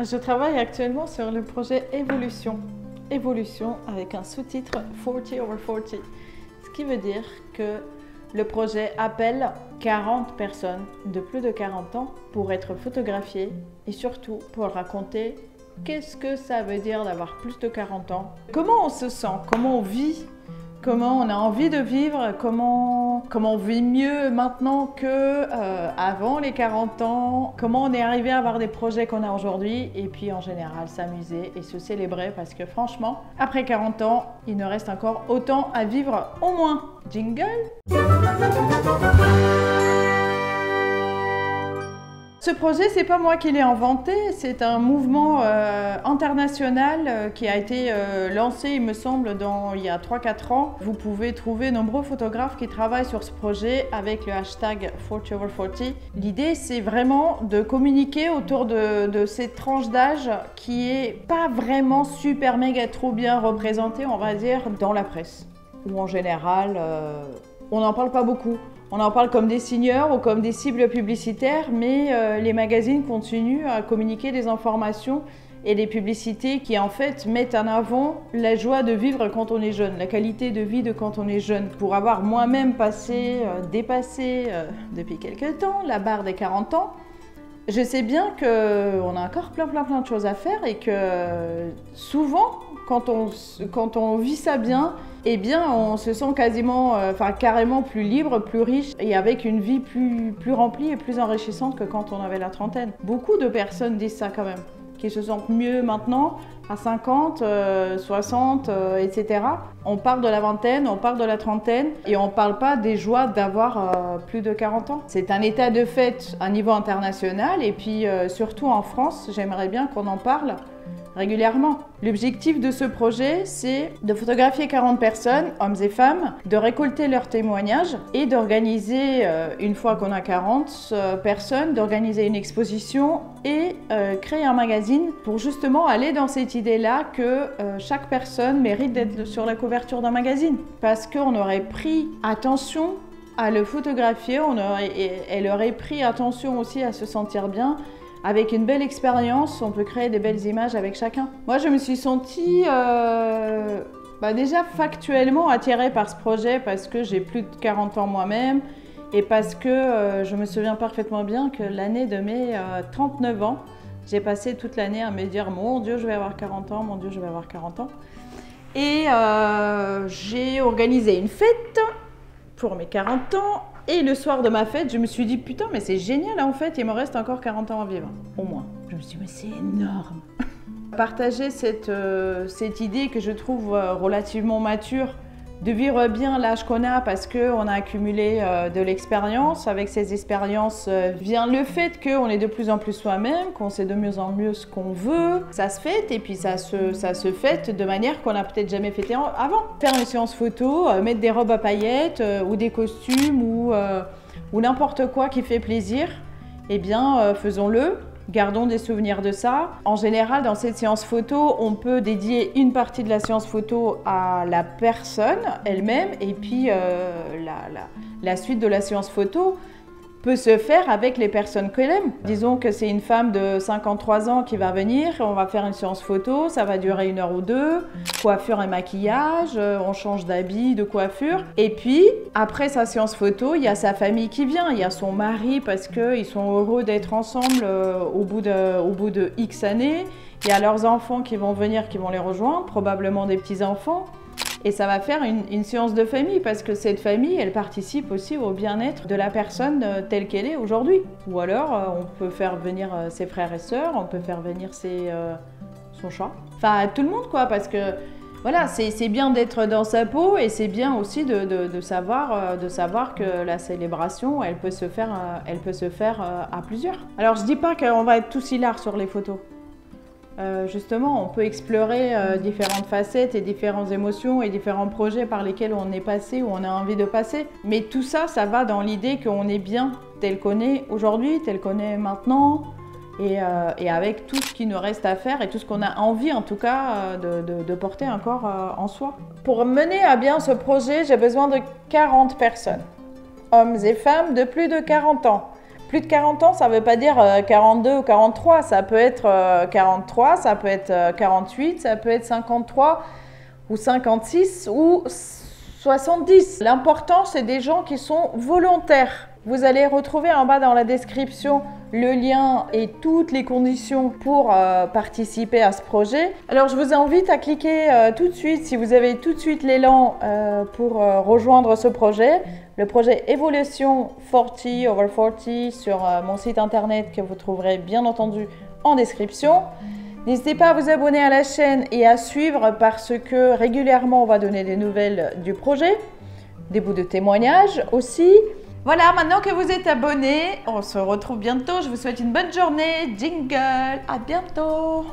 Je travaille actuellement sur le projet Évolution. Évolution avec un sous-titre 40/40. Ce qui veut dire que le projet appelle 40 personnes de plus de 40 ans pour être photographiées et surtout pour raconter qu'est-ce que ça veut dire d'avoir plus de 40 ans. Comment on se sent, comment on vit, comment on a envie de vivre, comment on vit mieux maintenant qu'avant les 40 ans, comment on est arrivé à avoir des projets qu'on a aujourd'hui et puis en général s'amuser et se célébrer parce que franchement, après 40 ans, il ne reste encore autant à vivre au moins. Jingle! Ce projet, c'est pas moi qui l'ai inventé, c'est un mouvement international qui a été lancé, il me semble, il y a 3-4 ans. Vous pouvez trouver nombreux photographes qui travaillent sur ce projet avec le hashtag 40/40. L'idée, c'est vraiment de communiquer autour de cette tranche d'âge qui est pas vraiment super méga trop bien représentée, on va dire, dans la presse. Ou en général, on n'en parle pas beaucoup. On en parle comme des seniors ou comme des cibles publicitaires, mais les magazines continuent à communiquer des informations et des publicités qui en fait mettent en avant la joie de vivre quand on est jeune, la qualité de vie de quand on est jeune. Pour avoir moi-même dépassé depuis quelques temps la barre des 40 ans, je sais bien qu'on a encore plein de choses à faire et que souvent, quand on vit ça bien, eh bien, on se sent carrément plus libre, plus riche et avec une vie plus remplie et plus enrichissante que quand on avait la trentaine. Beaucoup de personnes disent ça quand même, qu'ils se sentent mieux maintenant, à 50, 60, etc. On parle de la vingtaine, on parle de la trentaine et on ne parle pas des joies d'avoir plus de 40 ans. C'est un état de fait à niveau international et puis surtout en France, j'aimerais bien qu'on en parle régulièrement. L'objectif de ce projet, c'est de photographier 40 personnes, hommes et femmes, de récolter leurs témoignages et d'organiser, une fois qu'on a 40 personnes, d'organiser une exposition et créer un magazine pour justement aller dans cette idée-là que chaque personne mérite d'être sur la couverture d'un magazine. Parce qu'on aurait pris attention à le photographier, elle aurait pris attention aussi à se sentir bien. Avec une belle expérience, on peut créer des belles images avec chacun. Moi, je me suis sentie déjà factuellement attirée par ce projet parce que j'ai plus de 40 ans moi-même et parce que je me souviens parfaitement bien que l'année de mes 39 ans, j'ai passé toute l'année à me dire « Mon Dieu, je vais avoir 40 ans, mon Dieu, je vais avoir 40 ans ». Et j'ai organisé une fête pour mes 40 ans. Et le soir de ma fête, je me suis dit, putain, mais c'est génial en fait, il me reste encore 40 ans à vivre, au moins. Je me suis dit, mais c'est énorme. Partager cette idée que je trouve relativement mature, de vivre bien l'âge qu'on a parce qu'on a accumulé de l'expérience. Avec ces expériences vient le fait qu'on est de plus en plus soi-même, qu'on sait de mieux en mieux ce qu'on veut. Ça se fête et puis ça se fête de manière qu'on n'a peut-être jamais fêté avant. Faire une séance photo, mettre des robes à paillettes ou des costumes ou n'importe quoi qui fait plaisir, eh bien faisons-le. Gardons des souvenirs de ça. En général, dans cette séance photo, on peut dédier une partie de la séance photo à la personne elle-même et puis la suite de la séance photo peut se faire avec les personnes qu'elle aime. Disons que c'est une femme de 53 ans qui va venir, on va faire une séance photo, ça va durer 1 heure ou 2, coiffure et maquillage, on change d'habit, de coiffure. Et puis, après sa séance photo, il y a sa famille qui vient, il y a son mari parce qu'ils sont heureux d'être ensemble au bout de X années. Il y a leurs enfants qui vont venir, qui vont les rejoindre, probablement des petits-enfants. Et ça va faire une séance de famille parce que cette famille, elle participe aussi au bien-être de la personne telle qu'elle est aujourd'hui. Ou alors, on peut faire venir ses frères et sœurs, on peut faire venir son chat. Enfin, tout le monde quoi, parce que voilà, c'est bien d'être dans sa peau et c'est bien aussi de savoir que la célébration, elle peut se faire à plusieurs. Alors, je dis pas qu'on va être tous hilars sur les photos. Justement, on peut explorer différentes facettes et différentes émotions et différents projets par lesquels on est passé ou on a envie de passer. Mais tout ça, ça va dans l'idée qu'on est bien tel qu'on est aujourd'hui, tel qu'on est maintenant et avec tout ce qui nous reste à faire et tout ce qu'on a envie en tout cas de porter encore en soi. Pour mener à bien ce projet, j'ai besoin de 40 personnes, hommes et femmes de plus de 40 ans. Plus de 40 ans, ça ne veut pas dire 42 ou 43, ça peut être 43, ça peut être 48, ça peut être 53 ou 56 ou 70. L'important, c'est des gens qui sont volontaires. Vous allez retrouver en bas dans la description le lien et toutes les conditions pour participer à ce projet. Alors je vous invite à cliquer tout de suite, si vous avez tout de suite l'élan pour rejoindre ce projet. Le projet Evolution 40 over 40 sur mon site internet que vous trouverez bien entendu en description. N'hésitez pas à vous abonner à la chaîne et à suivre parce que régulièrement on va donner des nouvelles du projet, des bouts de témoignages aussi. Voilà, maintenant que vous êtes abonnés, on se retrouve bientôt. Je vous souhaite une bonne journée. Jingle, à bientôt.